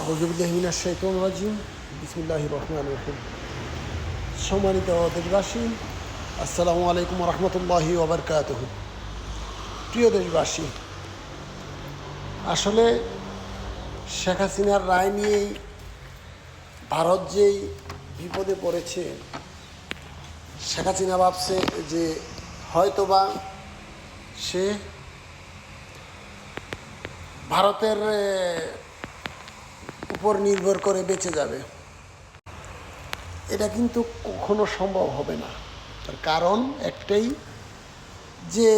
আউযুবিল্লাহি মিনাশ শাইতানির রাজিম। বিসমিল্লাহির রহমানির রহিম। সম্মানিত দেশবাসী, আসসালামু আলাইকুম ওয়া রাহমাতুল্লাহি ওয়া বারাকাতুহু। প্রিয় দেশবাসী, আসলে শেখ হাসিনার রায় নিয়েই ভারত যেই বিপদে পড়েছে, শেখ হাসিনা ভাবছে যে হয়তোবা সে ভারতের উপর নির্ভর করে বেঁচে যাবে। এটা কিন্তু কখনো সম্ভব হবে না। তার কারণ একটাই, যে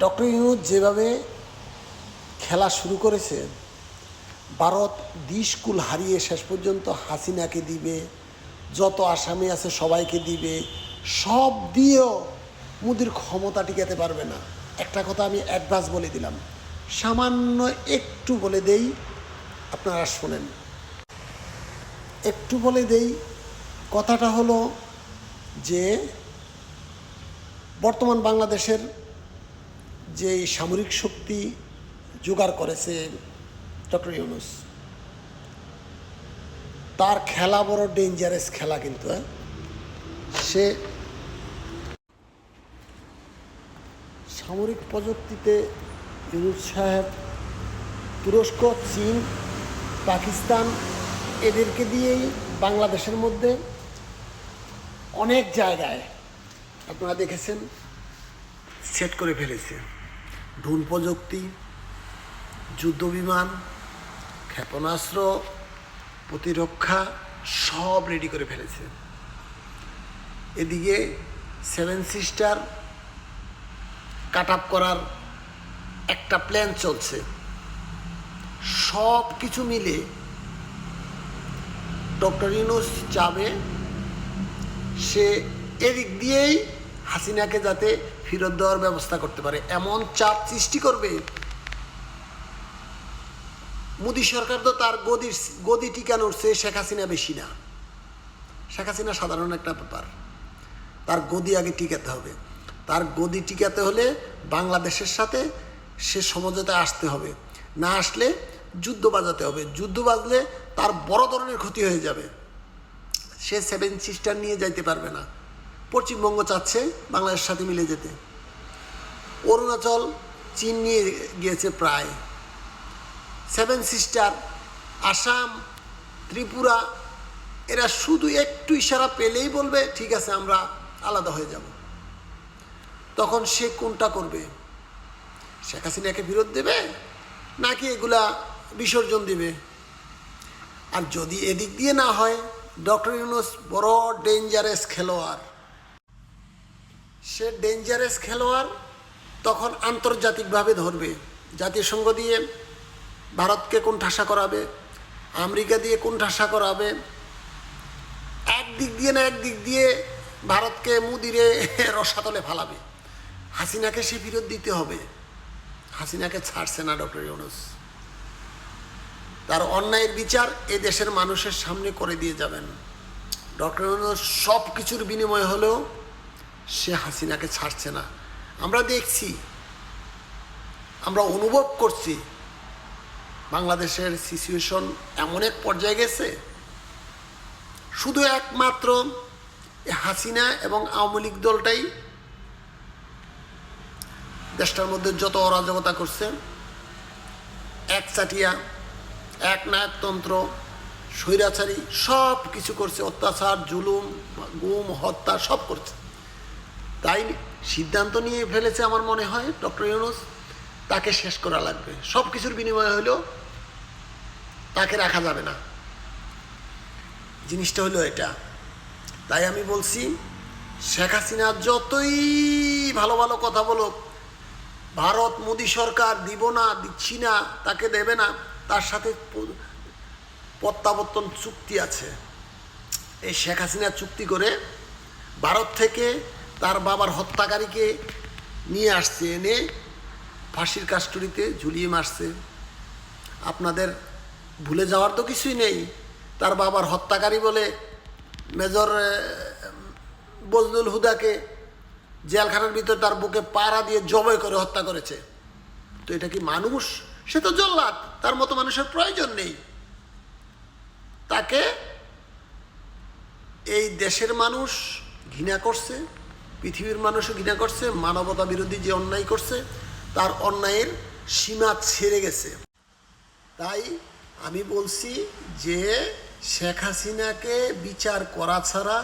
ডক্টর ইউনূস যেভাবে খেলা শুরু করেছে, ভারত দ্বিশকুল হারিয়ে শেষ পর্যন্ত হাসিনাকে দিবে, যত আসামি আছে সবাইকে দিবে, সব দিয়েও মোদির ক্ষমতা টিকাতে পারবে না। একটা কথা আমি অ্যাডভান্স বলে দিলাম, সামান্য একটু বলে দেই, আপনারা শোনেন। একটু বলে দেই, কথাটা হলো যে বর্তমান বাংলাদেশের যে সামরিক শক্তি জোগাড় করেছে ডক্টর ইউনূস, তার খেলা বড় ডেঞ্জারাস খেলা। কিন্তু সে সামরিক প্রযুক্তিতে ইউনূস সাহেব তুরস্ক, চীন, পাকিস্তান এদেরকে দিয়েই বাংলাদেশের মধ্যে অনেক জায়গায় আপনারা দেখেছেন সেট করে ফেলেছে। ড্রোন প্রযুক্তি, যুদ্ধবিমান, ক্ষেপণাস্ত্র, প্রতিরক্ষা সব রেডি করে ফেলেছে। এদিকে 7 সিস্টার কাট আপ করার একটা প্ল্যান চলছে। সব কিছু মিলে ডক্টর ইউনূস চাবে সে এদিক দিয়েই হাসিনাকে যাতে ফেরত দেওয়ার ব্যবস্থা করতে পারে, এমন চাপ সৃষ্টি করবে। মোদী সরকার তো তার গদি টিকানো উঠছে, শেখ হাসিনা বেশি না। শেখ হাসিনা সাধারণ একটা ব্যাপার, তার গদি আগে টিকাতে হবে। তার গদি টিকাতে হলে বাংলাদেশের সাথে সে সমঝোতায় আসতে হবে, না আসলে যুদ্ধ বাজাতে হবে। যুদ্ধ বাজলে তার বড় ধরনের ক্ষতি হয়ে যাবে। সে 7 সিস্টার নিয়ে যাইতে পারবে না। পশ্চিমবঙ্গ চাচ্ছে বাংলাদেশের সাথে মিলে যেতে। অরুণাচল চীন নিয়ে গিয়েছে প্রায়। 7 সিস্টার, আসাম, ত্রিপুরা এরা শুধু একটু ইশারা পেলেই বলবে ঠিক আছে আমরা আলাদা হয়ে যাব। তখন সে কোনটা করবে? শেখ হাসিনাকে ফেরত দেবে নাকি এগুলা বিসর্জন দেবে? আর যদি এদিক দিয়ে না হয়, ডক্টর ইউনূস বড় ডেঞ্জারাস খেলোয়াড়। সে ডেঞ্জারাস খেলোয়াড়, তখন আন্তর্জাতিকভাবে ধরবে। জাতিসংঘ দিয়ে ভারতকে কোণঠাসা করাবে, আমেরিকা দিয়ে কোণঠাসা করাবে। একদিক দিয়ে না একদিক দিয়ে ভারতকে মুদিরে রসাতলে ফালাবে। হাসিনাকে সে ফেরত দিতে হবে। হাসিনাকে ছাড়ছে না ডক্টর ইউনূস। তার অন্যায়ের বিচার এ দেশের মানুষের সামনে করে দিয়ে যাবেন। ডক্টর ইউনূস সব কিছুর বিনিময় হলেও সে হাসিনাকে ছাড়ছে না। আমরা দেখছি, আমরা অনুভব করছি বাংলাদেশের সিচুয়েশন এমন এক পর্যায়ে গেছে, শুধু একমাত্র হাসিনা এবং আওয়ামী লীগ দলটাই দেশটার মধ্যে যত অরাজকতা করছে, একচাটিয়া, একনায়কতন্ত্র, স্বৈরাচারী সব কিছু করছে, অত্যাচার, জুলুম, গুম, হত্যা সব করছে। তাই সিদ্ধান্ত নিয়ে ফেলেছে আমার মনে হয় ডক্টর ইউনূস, তাকে শেষ করা লাগবে। সব কিছুর বিনিময়ে হলেও তাকে রাখা যাবে না। জিনিসটা হলো এটা। তাই আমি বলছি, শেখ হাসিনা যতই ভালো ভালো কথা বলুক, ভারত মোদী সরকার দিব না, দিচ্ছি না, তাকে দেবে না, তার সাথে প্রত্যাবর্তন চুক্তি আছে। এই শেখ হাসিনা চুক্তি করে ভারত থেকে তার বাবার হত্যাকারীকে নিয়ে আসছে, এনে ফাঁসির কাস্টডিতে ঝুলিয়ে মারছে। আপনাদের ভুলে যাওয়ার তো কিছুই নেই, তার বাবার হত্যাকারী বলে মেজর বজলুল হুদাকে জেলখানার ভিতর তার বুকে পাড়া দিয়ে জবাই করে হত্যা করেছে। তো এটা কি মানুষ? সে তো জল্লাদ, তার মতো মানুষের প্রয়োজন নেই। তাকে এই দেশের মানুষ ঘৃণা করছে, পৃথিবীর মানুষও ঘৃণা করছে, মানবতা বিরোধী যে অন্যায় করছে তার অন্যায়ের সীমা ছেড়ে গেছে। তাই আমি বলছি যে শেখ হাসিনাকে বিচার করা ছাড়া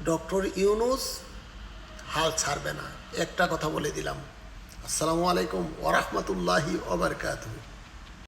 ডক্টর ইউনূস হাল ছাড়বে না, একটা কথা বলে দিলাম। আসসালামু আলাইকুম ওয়া রাহমাতুল্লাহি ওয়া বারাকাতুহু।